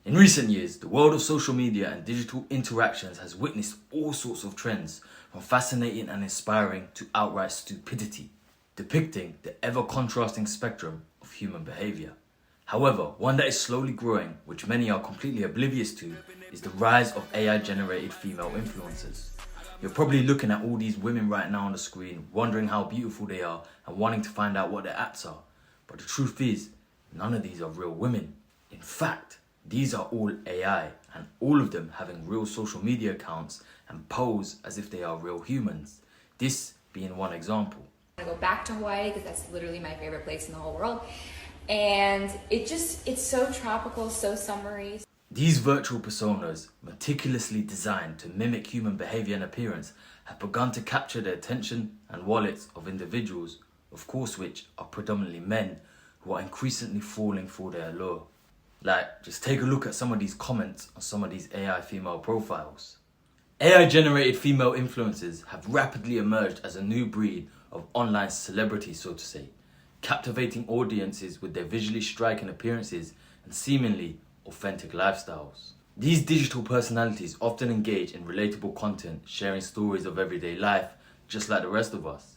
In recent years, the world of social media and digital interactions has witnessed all sorts of trends, from fascinating and inspiring to outright stupidity, depicting the ever-contrasting spectrum of human behaviour. However, one that is slowly growing, which many are completely oblivious to, is the rise of AI-generated female influencers. You're probably looking at all these women right now on the screen, wondering how beautiful they are and wanting to find out what their acts are. But the truth is, none of these are real women. In fact, these are all AI, and all of them having real social media accounts and pose as if they are real humans. This being one example. I go back to Hawaii because that's literally my favorite place in the whole world. And it's so tropical, so summery. These virtual personas, meticulously designed to mimic human behavior and appearance, have begun to capture the attention and wallets of individuals, of course which are predominantly men, who are increasingly falling for their allure. Like, just take a look at some of these comments on some of these AI female profiles. AI-generated female influencers have rapidly emerged as a new breed of online celebrities, so to say, captivating audiences with their visually striking appearances and seemingly authentic lifestyles. These digital personalities often engage in relatable content, sharing stories of everyday life, just like the rest of us.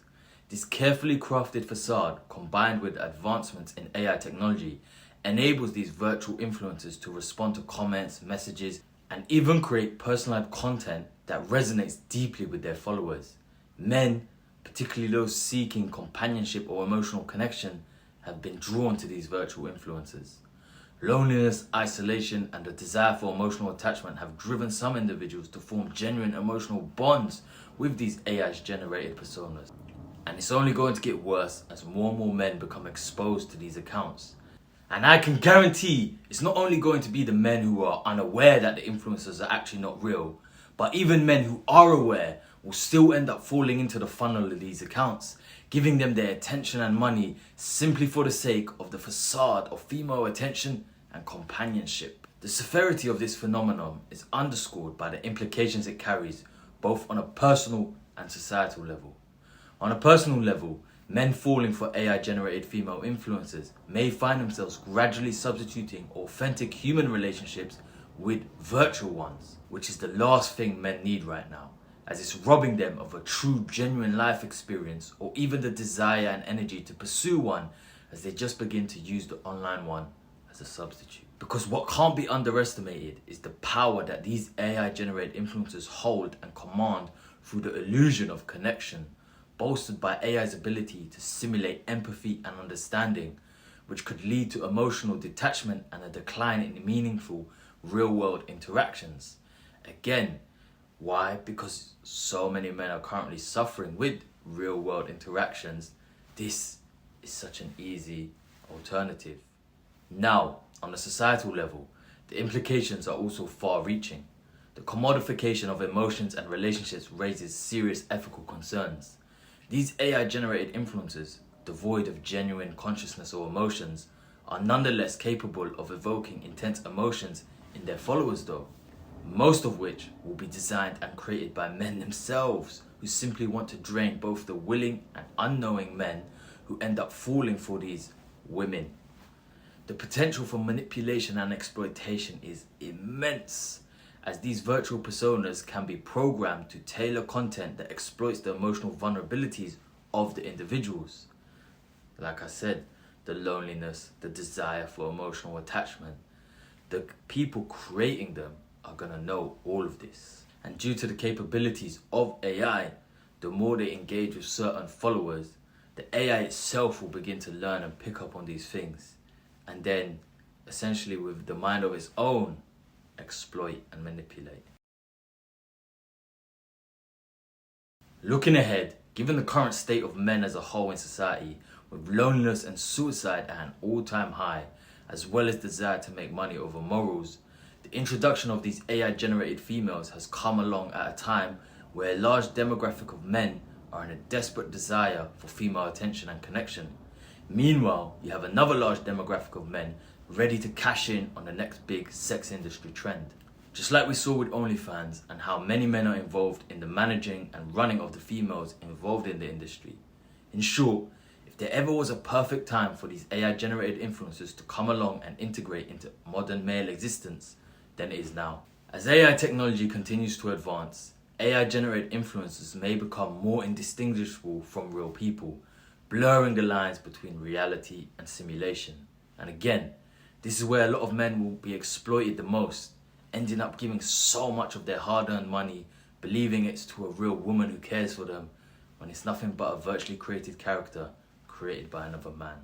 This carefully crafted facade, combined with advancements in AI technology, enables these virtual influencers to respond to comments, messages, and even create personalized content that resonates deeply with their followers. Men, particularly those seeking companionship or emotional connection, have been drawn to these virtual influencers. Loneliness, isolation, and the desire for emotional attachment have driven some individuals to form genuine emotional bonds with these AI-generated personas. And it's only going to get worse as more and more men become exposed to these accounts. And I can guarantee it's not only going to be the men who are unaware that the influencers are actually not real, but even men who are aware will still end up falling into the funnel of these accounts, giving them their attention and money simply for the sake of the facade of female attention and companionship. The severity of this phenomenon is underscored by the implications it carries, both on a personal and societal level. On a personal level, men falling for AI-generated female influencers may find themselves gradually substituting authentic human relationships with virtual ones, which is the last thing men need right now, as it's robbing them of a true, genuine life experience or even the desire and energy to pursue one, as they just begin to use the online one as a substitute. Because what can't be underestimated is the power that these AI-generated influencers hold and command through the illusion of connection, bolstered by AI's ability to simulate empathy and understanding, which could lead to emotional detachment and a decline in meaningful real-world interactions. Again, why? Because so many men are currently suffering with real-world interactions. This is such an easy alternative. Now, on a societal level, the implications are also far-reaching. The commodification of emotions and relationships raises serious ethical concerns. These AI-generated influencers, devoid of genuine consciousness or emotions, are nonetheless capable of evoking intense emotions in their followers though, most of which will be designed and created by men themselves, who simply want to drain both the willing and unknowing men who end up falling for these women. The potential for manipulation and exploitation is immense, as these virtual personas can be programmed to tailor content that exploits the emotional vulnerabilities of the individuals. Like I said, the loneliness, the desire for emotional attachment. The people creating them are going to know all of this. And due to the capabilities of AI, the more they engage with certain followers, the AI itself will begin to learn and pick up on these things. And then, essentially with the mind of its own, exploit and manipulate. Looking ahead, given the current state of men as a whole in society, with loneliness and suicide at an all-time high, as well as desire to make money over morals, the introduction of these AI-generated females has come along at a time where a large demographic of men are in a desperate desire for female attention and connection. Meanwhile, you have another large demographic of men ready to cash in on the next big sex industry trend. Just like we saw with OnlyFans and how many men are involved in the managing and running of the females involved in the industry. In short, if If there ever was a perfect time for these AI-generated influencers to come along and integrate into modern male existence, then it is now. As AI technology continues to advance, AI-generated influencers may become more indistinguishable from real people, blurring the lines between reality and simulation. And again, this is where a lot of men will be exploited the most, ending up giving so much of their hard-earned money, believing it's to a real woman who cares for them, when it's nothing but a virtually created character created by another man.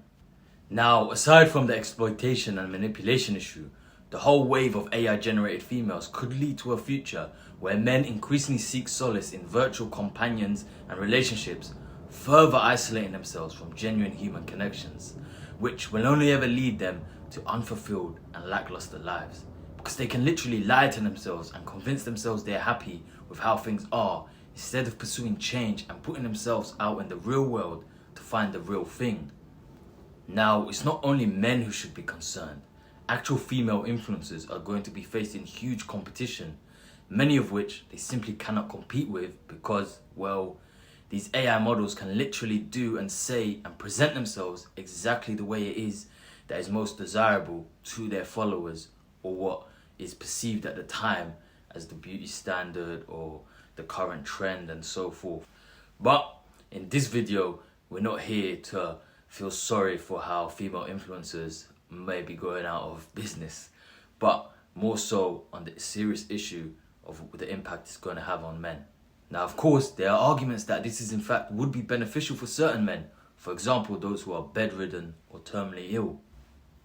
Now, aside from the exploitation and manipulation issue, the whole wave of AI-generated females could lead to a future where men increasingly seek solace in virtual companions and relationships, further isolating themselves from genuine human connections, which will only ever lead them to unfulfilled and lackluster lives. Because they can literally lie to themselves and convince themselves they're happy with how things are, instead of pursuing change and putting themselves out in the real world to find the real thing. Now, it's not only men who should be concerned. Actual female influencers are going to be facing huge competition, many of which they simply cannot compete with because, well, these AI models can literally do and say and present themselves exactly the way it is that is most desirable to their followers, or what is perceived at the time as the beauty standard or the current trend and so forth. But in this video, we're not here to feel sorry for how female influencers may be going out of business, but more so on the serious issue of the impact it's going to have on men. Now, of course, there are arguments that this is in fact would be beneficial for certain men, for example, those who are bedridden or terminally ill.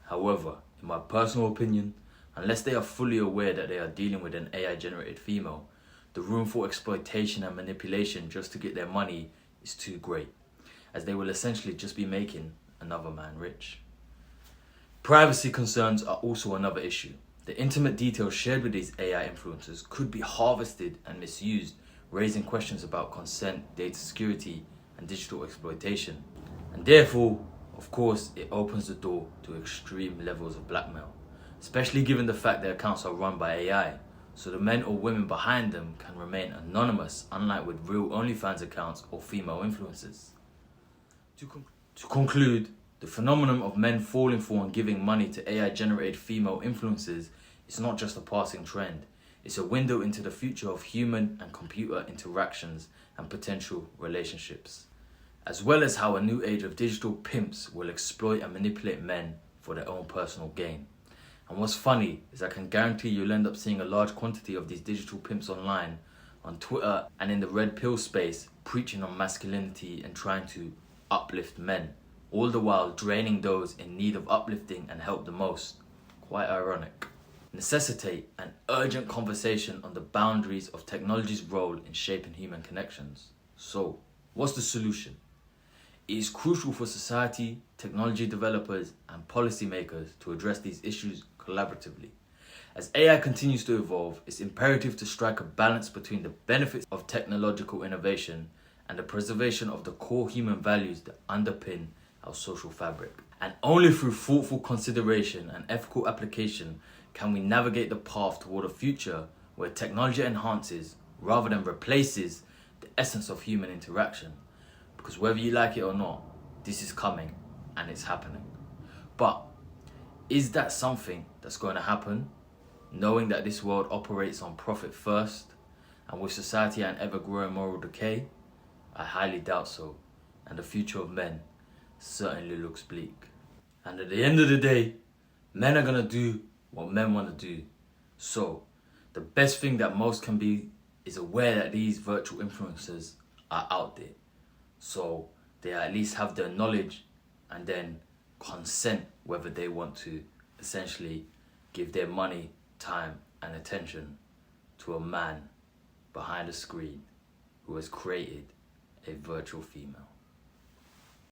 However, in my personal opinion, unless they are fully aware that they are dealing with an AI-generated female, the room for exploitation and manipulation just to get their money is too great, as they will essentially just be making another man rich. Privacy concerns are also another issue. The intimate details shared with these AI influencers could be harvested and misused, raising questions about consent, data security, and digital exploitation. And therefore, of course, it opens the door to extreme levels of blackmail, especially given the fact their accounts are run by AI, so the men or women behind them can remain anonymous, unlike with real OnlyFans accounts or female influencers. To conclude, the phenomenon of men falling for and giving money to AI-generated female influencers is not just a passing trend. It's a window into the future of human and computer interactions and potential relationships, as well as how a new age of digital pimps will exploit and manipulate men for their own personal gain. And what's funny is I can guarantee you'll end up seeing a large quantity of these digital pimps online, on Twitter and in the red pill space, preaching on masculinity and trying to uplift men, all the while draining those in need of uplifting and help the most. Quite ironic. Necessitate an urgent conversation on the boundaries of technology's role in shaping human connections. So, what's the solution? It is crucial for society, technology developers, and policymakers to address these issues collaboratively. As AI continues to evolve, it's imperative to strike a balance between the benefits of technological innovation and the preservation of the core human values that underpin our social fabric. And only through thoughtful consideration and ethical application can we navigate the path toward a future where technology enhances, rather than replaces, the essence of human interaction. Because whether you like it or not, this is coming and it's happening. But is that something that's going to happen, knowing that this world operates on profit first, and with society and ever-growing moral decay? I highly doubt so, and the future of men certainly looks bleak. And at the end of the day, men are going to do what men want to do. So, the best thing that most can be is aware that these virtual influencers are out there. So, they at least have their knowledge and then consent whether they want to essentially give their money, time, and attention to a man behind a screen who has created a virtual female.